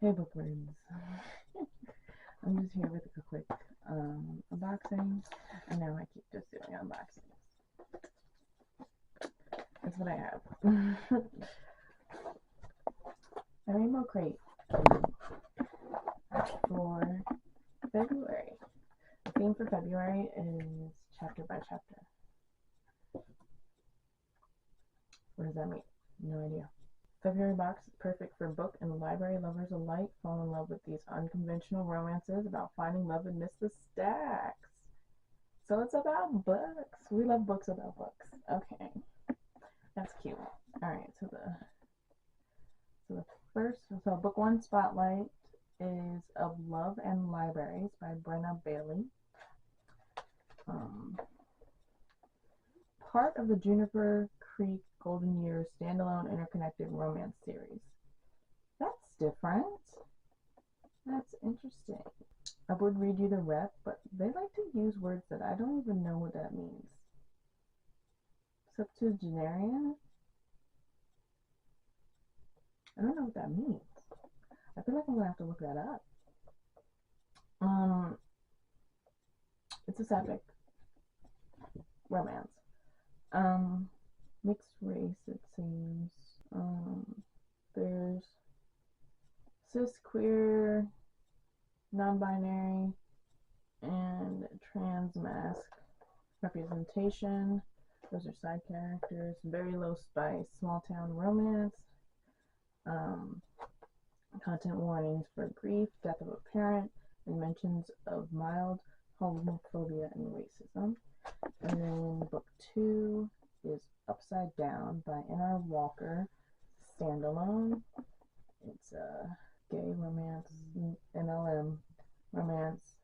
Hey bookworms. I'm just here with a quick unboxing, and now I keep just doing unboxings. That's what I have. A rainbow crate for February. The theme for February is chapter by chapter. What does that mean? No idea. February box is perfect for book and library lovers alike. Fall in love with these unconventional romances about finding love amidst the stacks. So it's about books. We love books about books. Okay, that's cute. All right, so book one spotlight is Of Love and Libraries by Brenna Bailey. Um, Part of the Juniper Creek Golden Years standalone interconnected romance series. That's different. That's interesting. I would read you the rep, but they like to use words that I don't even know what that means. Septuagenarian? I don't know what that means. I feel like I'm gonna have to look that up. It's a sapphic romance. Mixed race, it seems. There's cis, queer, non-binary, and trans mask representation. Those are side characters. Very low spice, small town romance. Content warnings for grief, death of a parent, and mentions of mild homophobia and racism. And then book two is Upside Down by N.R. Walker, standalone. It's a gay romance, MLM romance,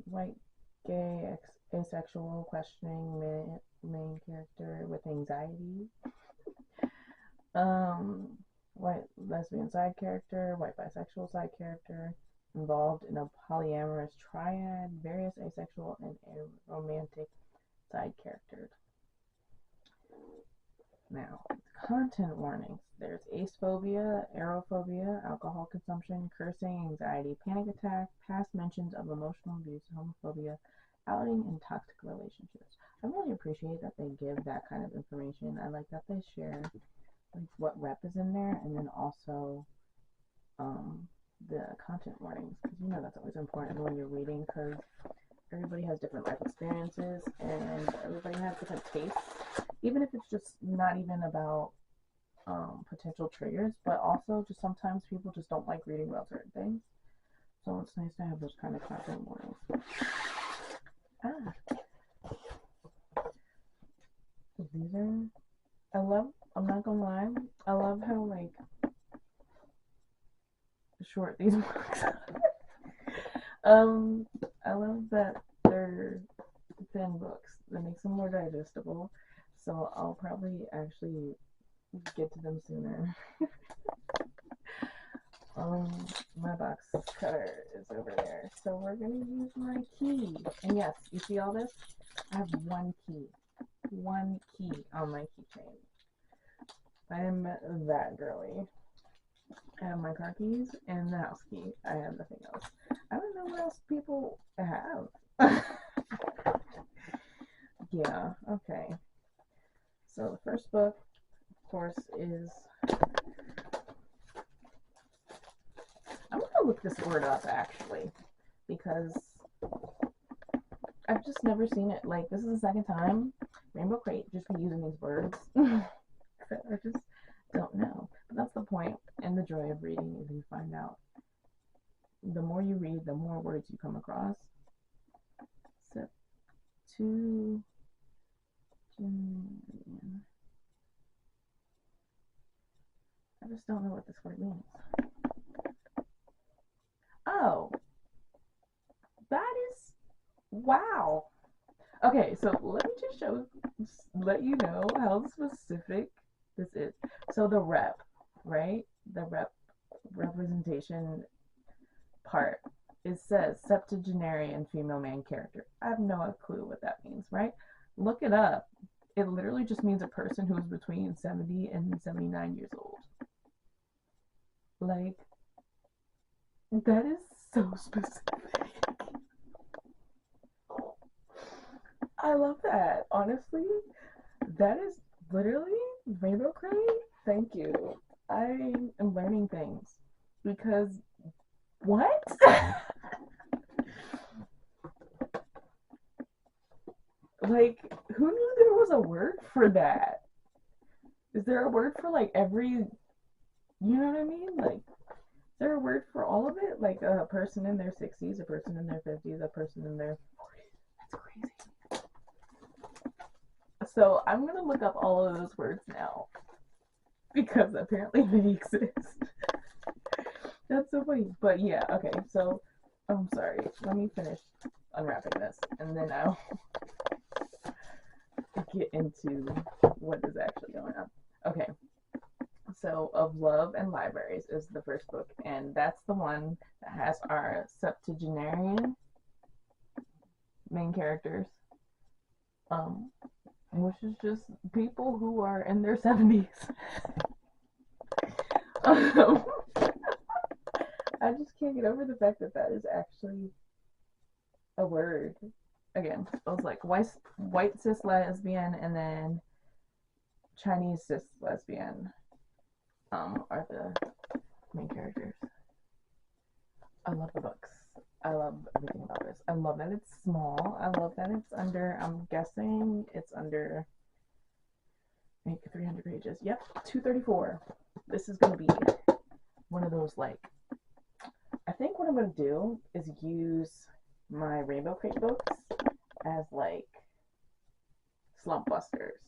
white, gay, asexual, questioning main character with anxiety. White lesbian side character, white bisexual side character, involved in a polyamorous triad, various asexual and romantic side characters. Now, content warnings. There's acephobia, aerophobia, alcohol consumption, cursing, anxiety, panic attack, past mentions of emotional abuse, homophobia, outing, and toxic relationships. I really appreciate that they give that kind of information. I like that they share like what rep is in there, and then also the content warnings, because you know that's always important when you're reading, because everybody has different life experiences and everybody has different tastes, even if it's just not even about potential triggers, but also just sometimes people just don't like reading about certain things, so it's nice to have those kind of content warnings. These are, I'm not gonna lie, I love how like short these books are. I love that they're thin books. That makes them more digestible. So I'll probably actually get to them sooner. My box cutter is over there. So we're gonna use my key. And yes, you see all this? I have one key. One key on my keychain. I am that girly. I have my car keys and the house key. I have nothing else. I don't know what else people have. Yeah, okay. So the first book, of course, is... I'm going to look this word up, actually, because I've just never seen it. Like, this is the second time Rainbow Crate just be using these words. I just don't know. But that's the point, and the joy of reading is you find out. The more you read, the more words you come across. I just don't know what this word means. Oh, that is, wow. Okay, so let me just let you know how specific this is. So the rep, right? The representation part, it says septuagenarian female main character. I have no clue what that means, right? Look it up. It literally just means a person who's between 70 and 79 years old. Like, That is so specific. I love that. Honestly, that is literally rainbow crate. Thank you. I am learning things because what? Like, who knew there was a word for that? Is there a word for like every, you know what I mean? Like, is there a word for all of it? Like a person in their 60s, a person in their 50s, a person in their 40s. That's crazy. So I'm gonna look up all of those words now because apparently they exist. That's so funny. But yeah, okay. So I'm sorry. Let me finish unwrapping this, and then I'll get into what is actually going on. Okay. So, Of Love and Libraries is the first book, and that's the one that has our septuagenarian main characters, um, which is just people who are in their 70s. um, I just can't get over the fact that that is actually a word. Again, spells like white cis lesbian and then Chinese cis lesbian are the main characters. I love the books. I love everything about this. I love that it's small. I love that it's under, I'm guessing it's under maybe 300 pages. Yep, 234. This is going to be one of those, like, I think what I'm going to do is use my Rainbow Crate books as, like, slump busters.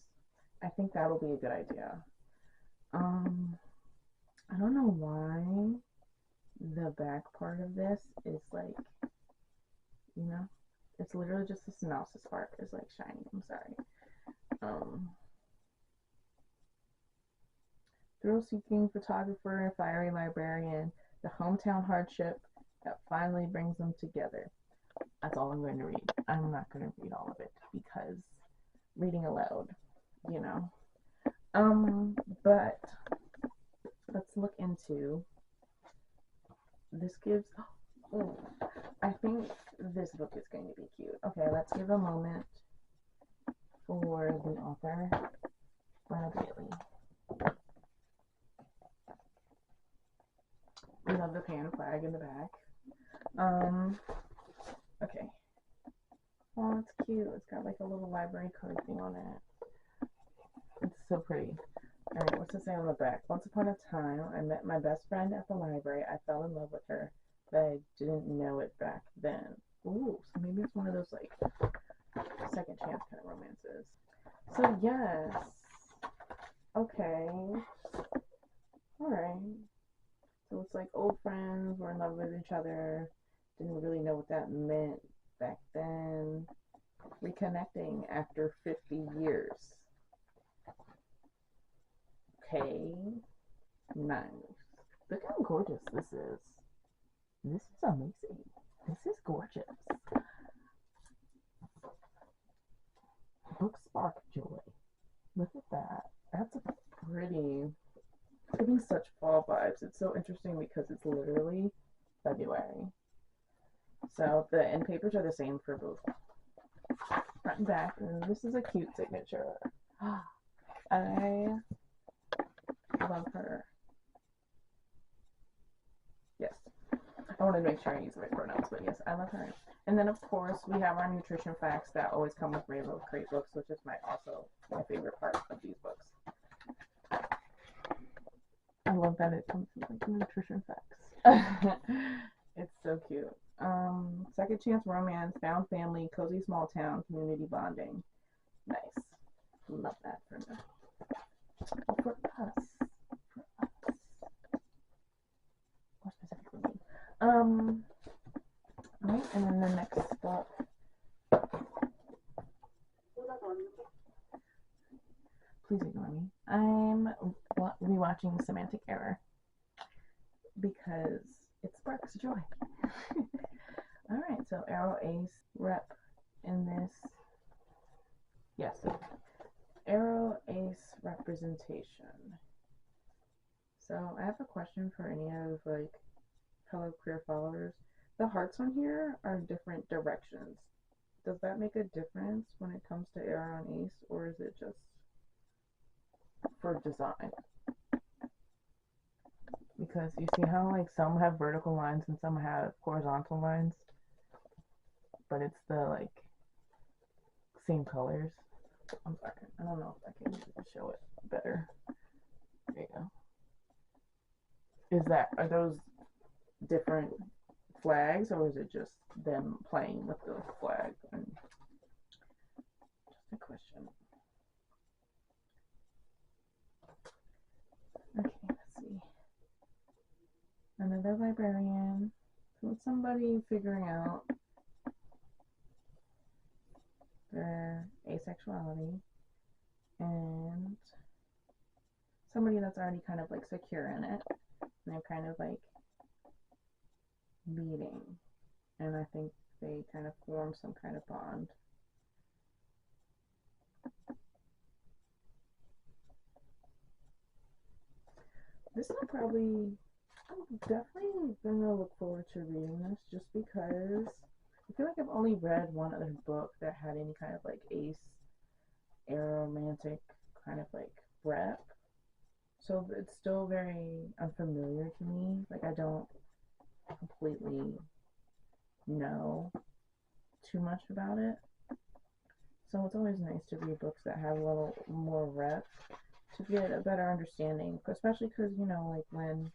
I think that'll be a good idea. I don't know why the back part of this is like, you know, it's literally just the synopsis part is like shiny. I'm sorry. Thrill-seeking photographer and fiery librarian, the hometown hardship that finally brings them together. That's all I'm going to read. I'm not going to read all of it because reading aloud, you know. But let's look into this gives. Oh, I think this book is going to be cute. Okay, let's give a moment for the author, Brenna Bailey. We love the pan flag in the back. Okay. Oh, it's cute. It's got like a little library card thing on it. It's so pretty. Alright, what's it say on the back? Once upon a time, I met my best friend at the library. I fell in love with her, but I didn't know it back then. Ooh, so maybe it's one of those like second chance kind of romances. So yes. Okay. Alright. So it's like old friends were in love with each other. Didn't really know what that meant back then. Reconnecting after 50 years. Okay. Nice. Look how gorgeous this is. This is amazing. This is gorgeous. Book spark joy. Look at that. That's a pretty, giving such fall vibes. It's so interesting because it's literally February. So the end papers are the same for both front and back. And this is a cute signature. I love her. Yes. I wanted to make sure I use the right pronouns, but yes, I love her. And then, of course, we have our nutrition facts that always come with Rainbow Crate books, which is also my favorite part of these books. I love that it comes with like nutrition facts. It's so cute. Second chance romance, found family, cozy small town, community bonding. Nice. Love that for me. For us. More specifically me. Right, and then the next book. Please ignore me. I'm rewatching Semantic Error because it sparks joy. Alright, so Arrow Ace rep in this. Yes, Arrow Ace representation. So I have a question for any of like Hello, queer followers. The hearts on here are different directions. Does that make a difference when it comes to error on Ace, or is it just for design? Because you see how like some have vertical lines and some have horizontal lines, but it's the like same colors. I'm sorry, I don't know if I can show it better. There you go. Are those different flags, or is it just them playing with the flag? And just a question. Okay, let's see. Another librarian. So it's somebody figuring out their asexuality, and somebody that's already kind of like secure in it, and they're kind of like meeting, and I think they kind of form some kind of bond. This is probably, I'm definitely gonna look forward to reading this just because I feel like I've only read one other book that had any kind of like ace aromantic kind of like rep. So it's still very unfamiliar to me. Like I don't completely know too much about it. So it's always nice to read books that have a little more rep to get a better understanding, especially because, you know, like when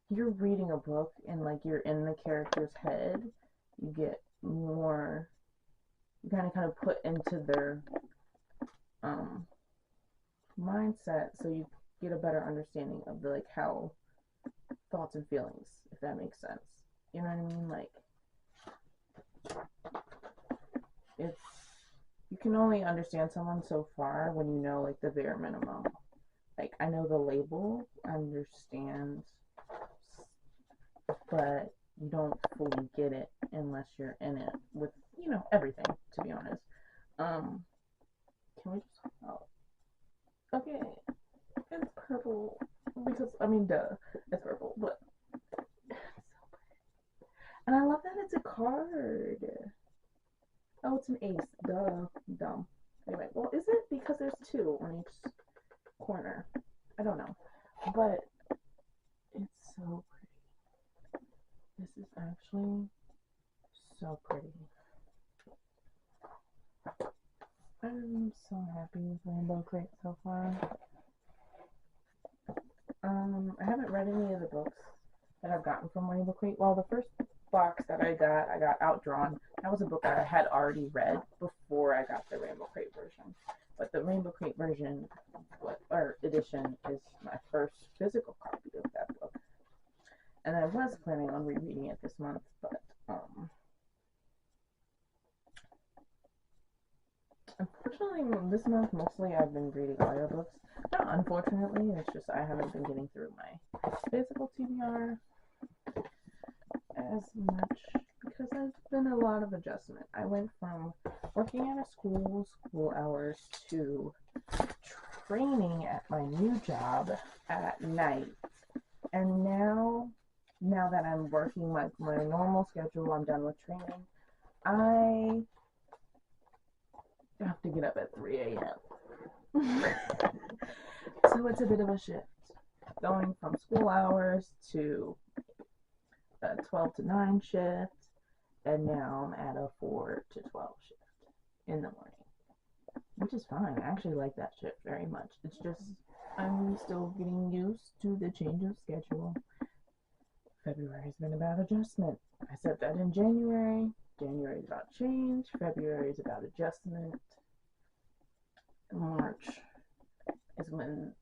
you're reading a book and like you're in the character's head, you get more, you kind of put into their mindset, so you get a better understanding of the like how thoughts and feelings, if that makes sense. You know what I mean? Like it's, you can only understand someone so far when you know like the bare minimum. Like I know the label, I understand, but you don't fully get it unless you're in it with, you know, everything, to be honest. Can we just talk about, okay, it's purple because I mean duh, it's purple, but it's so pretty. And I love that it's a card. Oh, it's an ace. Duh. Dumb. Anyway, well, is it? Because there's two on each corner. I don't know. But it's so pretty. This is actually so pretty. I'm so happy with Rainbow Crate so far. I haven't read any of the books that I've gotten from Rainbow Crate. Well, the first box that I got Outdrawn. That was a book that I had already read before I got the Rainbow Crate version. But the Rainbow Crate version or edition is my first physical copy of that book. And I was planning on rereading it this month, but unfortunately this month mostly I've been reading audiobooks. Not unfortunately, it's just I haven't been getting through my physical TBR as much because there's been a lot of adjustment. I went from working at a school hours to training at my new job at night, and now that I'm working my normal schedule, I'm done with training, I have to get up at 3 a.m. So it's a bit of a shift going from school hours to a 12 to 9 shift, and now I'm at a 4 to 12 shift in the morning, which is fine. I actually like that shift very much. It's just I'm still getting used to the change of schedule. February's been about adjustment. I said that in January. January's about change. February's about adjustment. March is when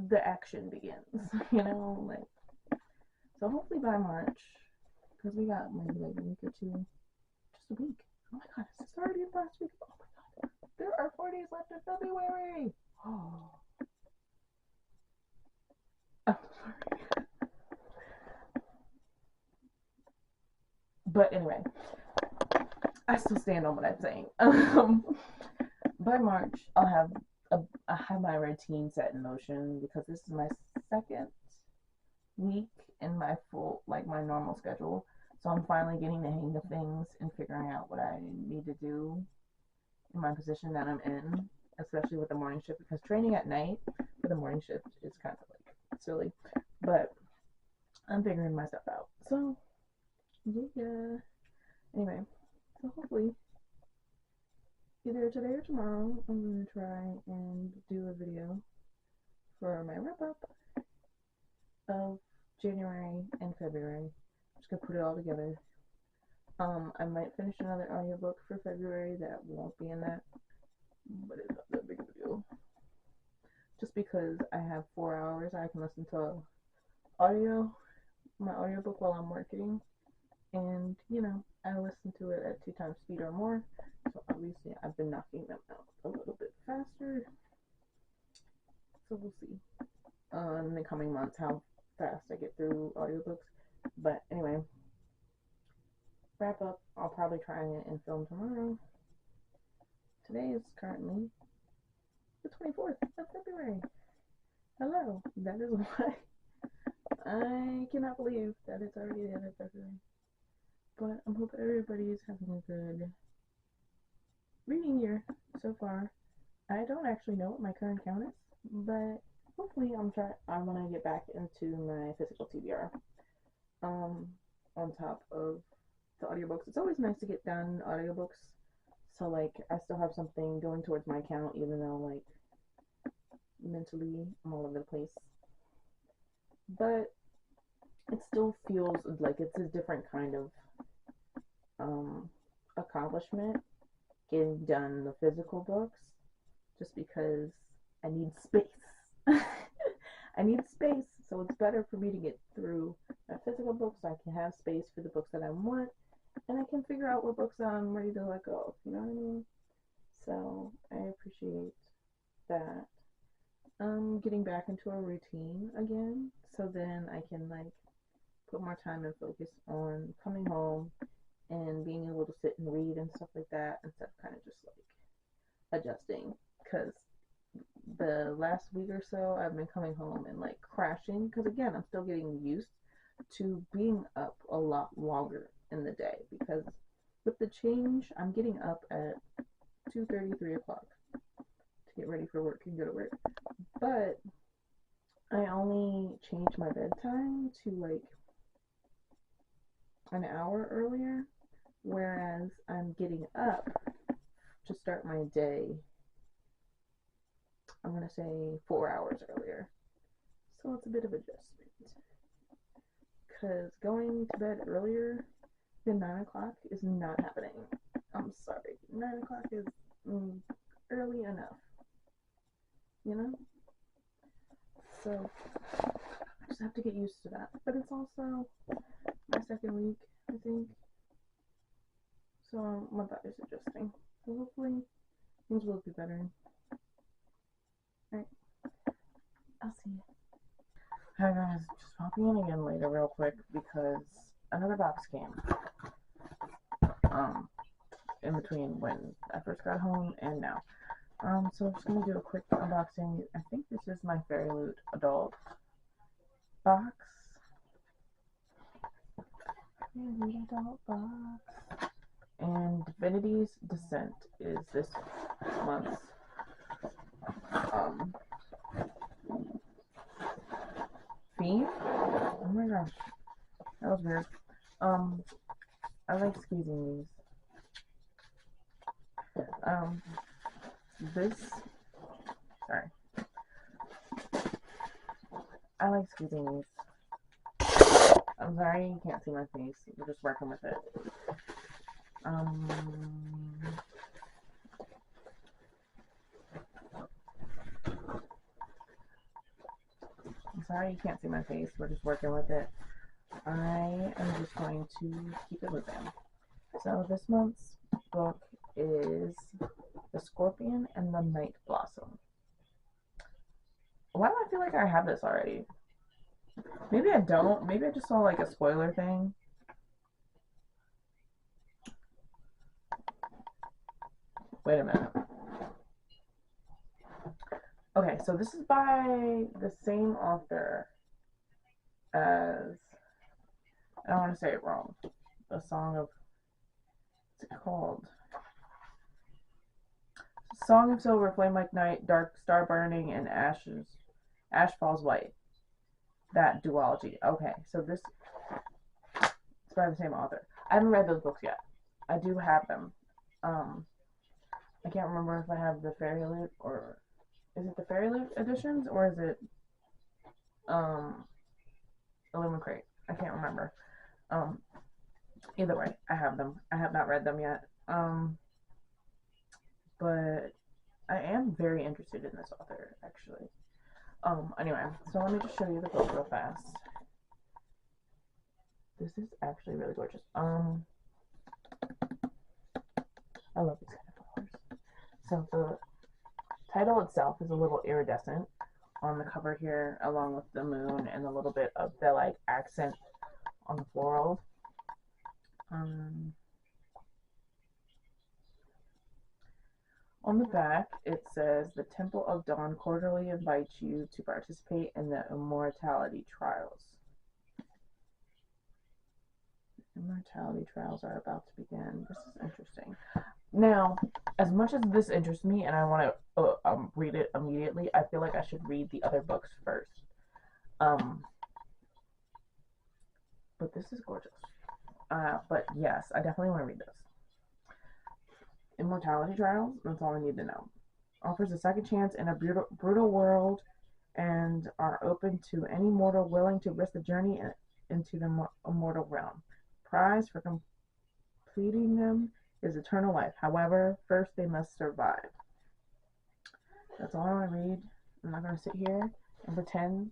the action begins, you know, like, so hopefully by March, because we got maybe like a week or two, just a week. Oh my god, is this already the last week? Oh my god, there are 4 days left in February. Oh, I'm sorry. But anyway, I still stand on what I'm saying. By March, I have my routine set in motion because this is my second week in my full, like my normal schedule. So I'm finally getting the hang of things and figuring out what I need to do in my position that I'm in, especially with the morning shift, because training at night for the morning shift is kind of like silly. But I'm figuring my stuff out. So yeah. Anyway, so hopefully either today or tomorrow I'm gonna try and do a video for my wrap up of January and February. I'm just gonna put it all together. I might finish another audiobook for February that won't be in that, but it's not that big of a deal. Just because I have 4 hours, I can listen to my audiobook while I'm working, and I listen to it at 2 times speed or more. So obviously, I've been knocking them out a little bit faster. So we'll see in the coming months how fast I get through audiobooks. But anyway, wrap up. I'll probably try and film tomorrow. Today is currently the 24th of February. Hello. That is why I cannot believe that it's already the end of February. But I hope everybody is having a good reading year so far. I don't actually know what my current count is, but hopefully I want to get back into my physical TBR. On top of the audiobooks, it's always nice to get done audiobooks. So like I still have something going towards my count, even though like mentally I'm all over the place. But it still feels like it's a different kind of accomplishment getting done the physical books, just because I need space. I need space, so it's better for me to get through my physical books so I can have space for the books that I want, and I can figure out what books I'm ready to let go of, you know what I mean? So I appreciate that. Getting back into a routine again, so then I can like put more time and focus on coming home and being able to sit and read and stuff like that, instead of kind of just like adjusting, because the last week or so I've been coming home and like crashing, because again I'm still getting used to being up a lot longer in the day, because with the change I'm getting up at 2:30, 3 o'clock to get ready for work and go to work, but I only change my bedtime to like an hour earlier, whereas I'm getting up to start my day, I'm going to say 4 hours earlier. So it's a bit of adjustment, because going to bed earlier than 9 o'clock is not happening. I'm sorry. 9 o'clock is early enough, you know? So I just have to get used to that. But it's also my second week, I think. So my body's adjusting. So hopefully things will be better. Alright. I'll see you. Hi guys, just popping in again later real quick because another box came. In between when I first got home and now. So I'm just gonna do a quick unboxing. I think this is my Fairy Loot adult box. Fairy Loot adult box. And Divinity's Descent is this month's theme. Oh my gosh, that was weird. I like squeezing these. Sorry. I like squeezing these. I'm sorry you can't see my face. We're just working with it. I'm sorry you can't see my face. We're just working with it. I am just going to keep it moving. So this month's book is The Scorpion and the Night Blossom. Why do I feel like I have this already? Maybe I don't. Maybe I just saw like a spoiler thing. Wait a minute. Okay, so this is by the same author as, I don't want to say it wrong, a song of, what's it called? Song of Silver, Flame Like Night, Dark Star Burning, and Ash Falls White. That duology. Okay, so this is by the same author. I haven't read those books yet. I do have them. I can't remember if I have the Fairy Loot, or is it the Fairy Loot editions, or is it Illumicrate? I can't remember. Either way, I have them. I have not read them yet. But I am very interested in this author, actually. Anyway, so let me just show you the book real fast. This is actually really gorgeous. I love these kind of flowers. So the title itself is a little iridescent on the cover here, along with the moon and a little bit of the like accent on the floral. On the back, it says, "The Temple of Dawn cordially invites you to participate in the immortality trials." Immortality trials are about to begin. This is interesting. Now, as much as this interests me and I want to read it immediately, I feel like I should read the other books first. But this is gorgeous. But yes, I definitely want to read this. Immortality trials, that's all I need to know. Offers a second chance in a brutal world and are open to any mortal willing to risk the journey into the immortal realm. Prize for completing them is eternal life. However, first they must survive. That's all I want to read. I'm not going to sit here and pretend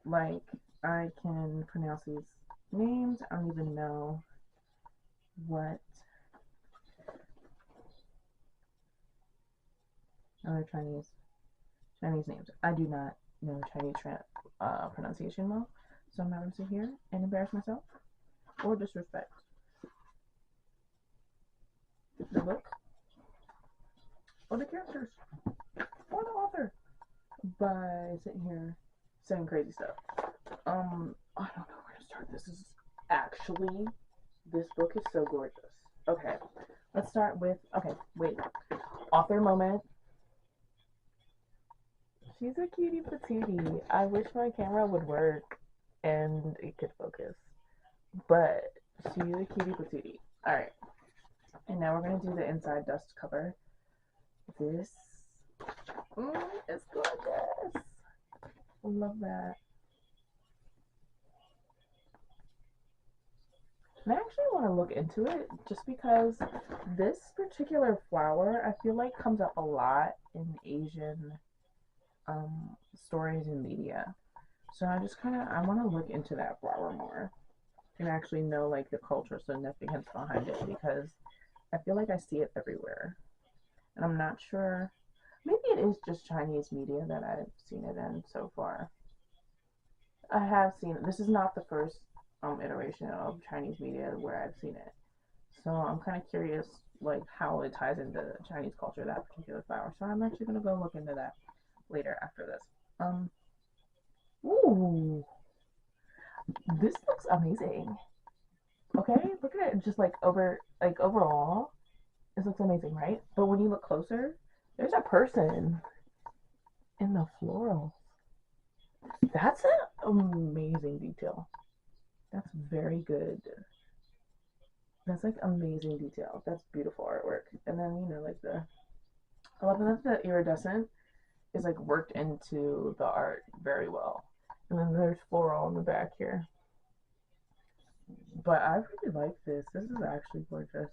like I can pronounce these names. I don't even know what other Chinese names. I do not know Chinese pronunciation well, so I'm not going to sit here and embarrass myself or disrespect the book or the characters or the author by sitting here saying crazy stuff. I don't know where to start. This book is so gorgeous. Okay, let's start with, author moment. She's a cutie patootie. I wish my camera would work and it could focus, but she's a cutie patootie. Alright, and now we're going to do the inside dust cover. This is gorgeous. Love that. And I actually want to look into it just because this particular flower I feel like comes up a lot in Asian stories and media. So I just I want to look into that flower more and actually know like the cultural significance behind it, because I feel like I see it everywhere. And I'm not sure, maybe it is just Chinese media that I've seen it in so far. I have seen it. This is not the first iteration of Chinese media where I've seen it. So I'm kind of curious like how it ties into Chinese culture, that particular flower. So I'm actually going to go look into that later after this. Ooh, this looks amazing. Okay, look at it. Just like overall, this looks amazing, right? But when you look closer, there's a person in the floral. That's an amazing detail. That's very good. That's like amazing detail. That's beautiful artwork. And then like I love that the iridescent is like worked into the art very well. And then there's floral on the back here. But I really like this. This is actually gorgeous.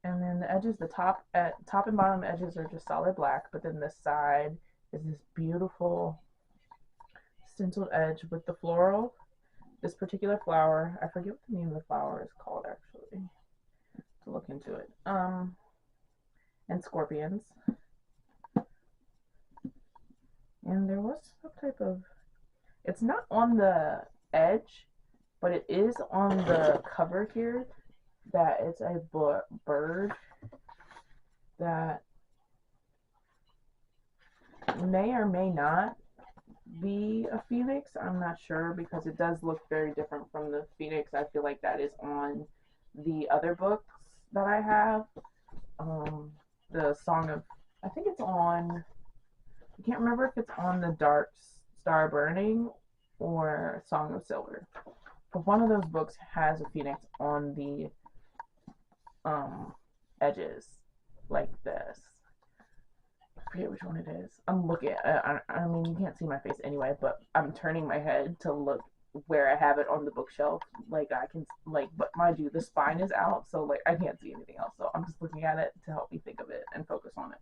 And then the edges, the top and bottom edges are just solid black, but then the side is this beautiful stenciled edge with the floral. This particular flower, I forget what the name of the flower is called actually. To look into it. And scorpions. And there was some type of, it's not on the edge, but it is on the cover here, that it's a bird that may or may not be a phoenix. I'm not sure because it does look very different from the phoenix. I feel like that is on the other books that I have. Um, the Song of, I think it's on, I can't remember if it's on the Dark Star Burning or Song of Silver. But one of those books has a phoenix on the um edges like this. I forget which one it is. I'm looking. I mean, you can't see my face anyway, but I'm turning my head to look where I have it on the bookshelf. Like I can, like, but mind you, the spine is out, so like I can't see anything else. So I'm just looking at it to help me think of it and focus on it.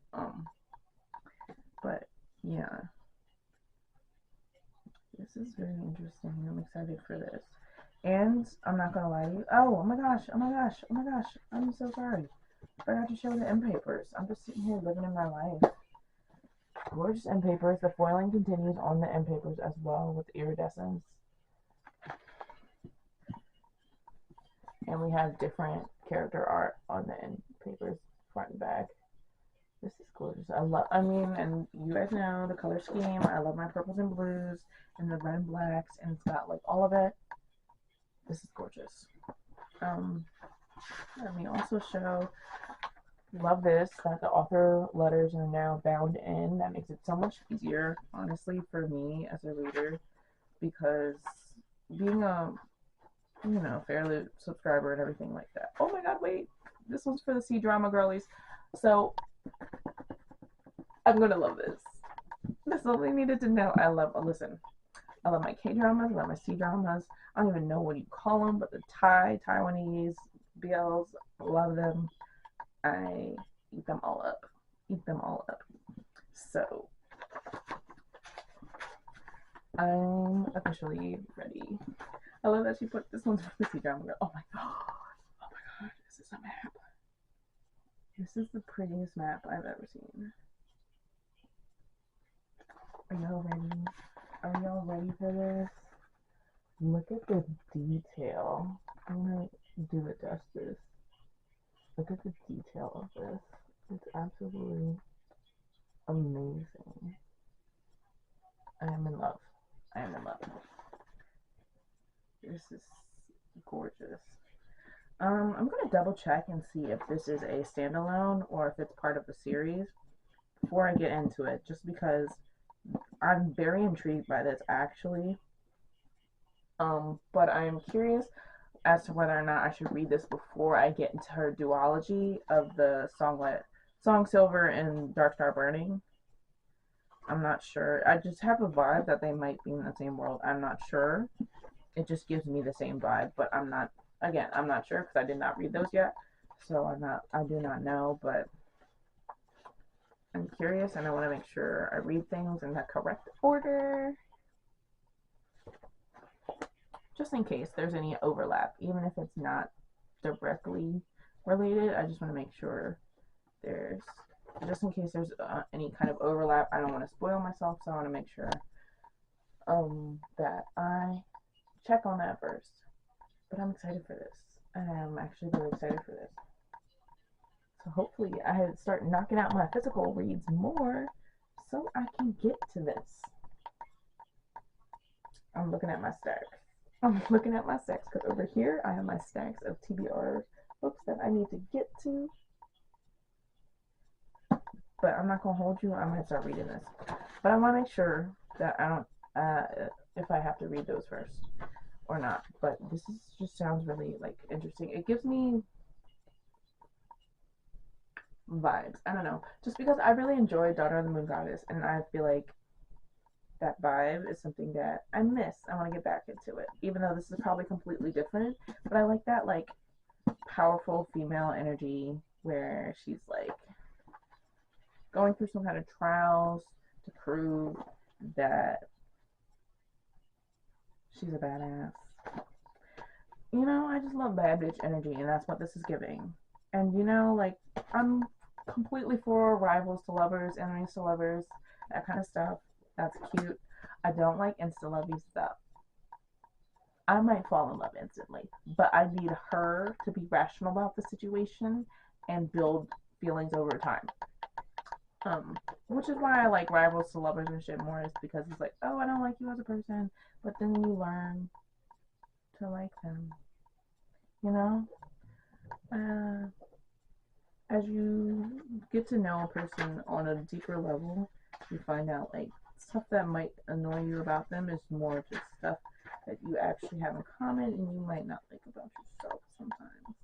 But yeah, this is very interesting. I'm excited for this. And I'm not gonna lie to you. Oh my gosh! Oh my gosh! Oh my gosh! I'm so sorry. I forgot to show the end papers. I'm just sitting here living in my life. Gorgeous end papers. The foiling continues on the end papers as well with iridescence. And we have different character art on the end papers, front and back. This is gorgeous. I mean, and you guys know the color scheme. I love my purples and blues and the red and blacks, and it's got like all of it. This is gorgeous. Let me also show, love this, that the author letters are now bound in. That makes it so much easier, honestly, for me as a reader, because being a, fairly subscriber and everything like that. Oh my god, wait. This one's for the C drama girlies. So, I'm gonna love this. That's all they needed to know. I love my K dramas, I love my C dramas. I don't even know what you call them, but the Taiwanese BLs, love them. I eat them all up. Eat them all up. So, I'm officially ready. I love that she put this one's for the C drama. Oh my god. Oh my god. This is a map. This is the prettiest map I've ever seen. Are y'all ready? Are y'all ready for this? Look at the detail. I'm gonna do it justice. Look at the detail of this. It's absolutely amazing. I am in love. I am in love. This is gorgeous. I'm gonna double check and see if this is a standalone or if it's part of the series before I get into it, just because I'm very intrigued by this actually. But I'm curious as to whether or not I should read this before I get into her duology of the Song Silver and Dark Star Burning. I'm not sure. I just have a vibe that they might be in the same world. I'm not sure. It just gives me the same vibe, but I'm not. Again, I'm not sure because I did not read those yet, so I do not know, but I'm curious and I want to make sure I read things in the correct order, just in case there's any overlap, even if it's not directly related. I just want to make sure there's, just in case there's any kind of overlap. I don't want to spoil myself, so I want to make sure that I check on that first. But I'm excited for this. I'm actually really excited for this. So hopefully I start knocking out my physical reads more so I can get to this. I'm looking at my stacks. Because over here I have my stacks of TBR books that I need to get to. But I'm not going to hold you. I'm going to start reading this. But I want to make sure that I don't, if I have to read those first or not. But this is, just sounds really like interesting. It gives me vibes. I don't know. Just because I really enjoy Daughter of the Moon Goddess, and I feel like that vibe is something that I miss. I want to get back into it, even though this is probably completely different. But I like that like powerful female energy where she's like going through some kind of trials to prove that she's a badass. You know, I just love bad bitch energy, and that's what this is giving. And you know, like, I'm completely for rivals to lovers, enemies to lovers, that kind of stuff. That's cute. I don't like insta lovey stuff. I might fall in love instantly, but I need her to be rational about the situation and build feelings over time. Which is why I like rivals to lovers and shit more, is because it's like, oh, I don't like you as a person, but then you learn to like them, you know? Uh, as you get to know a person on a deeper level, you find out like stuff that might annoy you about them is more just stuff that you actually have in common and you might not like about yourself sometimes.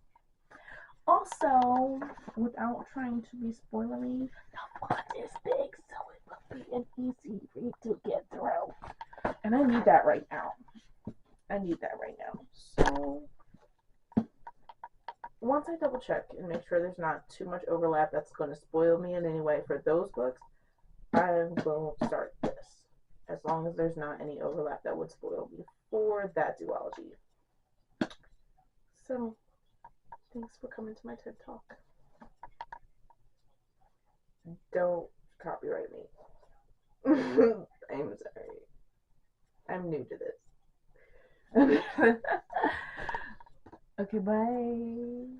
Also, without trying to be spoilery, the font is big, so it will be an easy read to get through. And I need that right now. I need that right now. So once I double check and make sure there's not too much overlap that's going to spoil me in any way for those books, I will start this. As long as there's not any overlap that would spoil me for that duology. So, thanks for coming to my TED Talk. Don't copyright me. I'm sorry. I'm new to this. Okay, bye.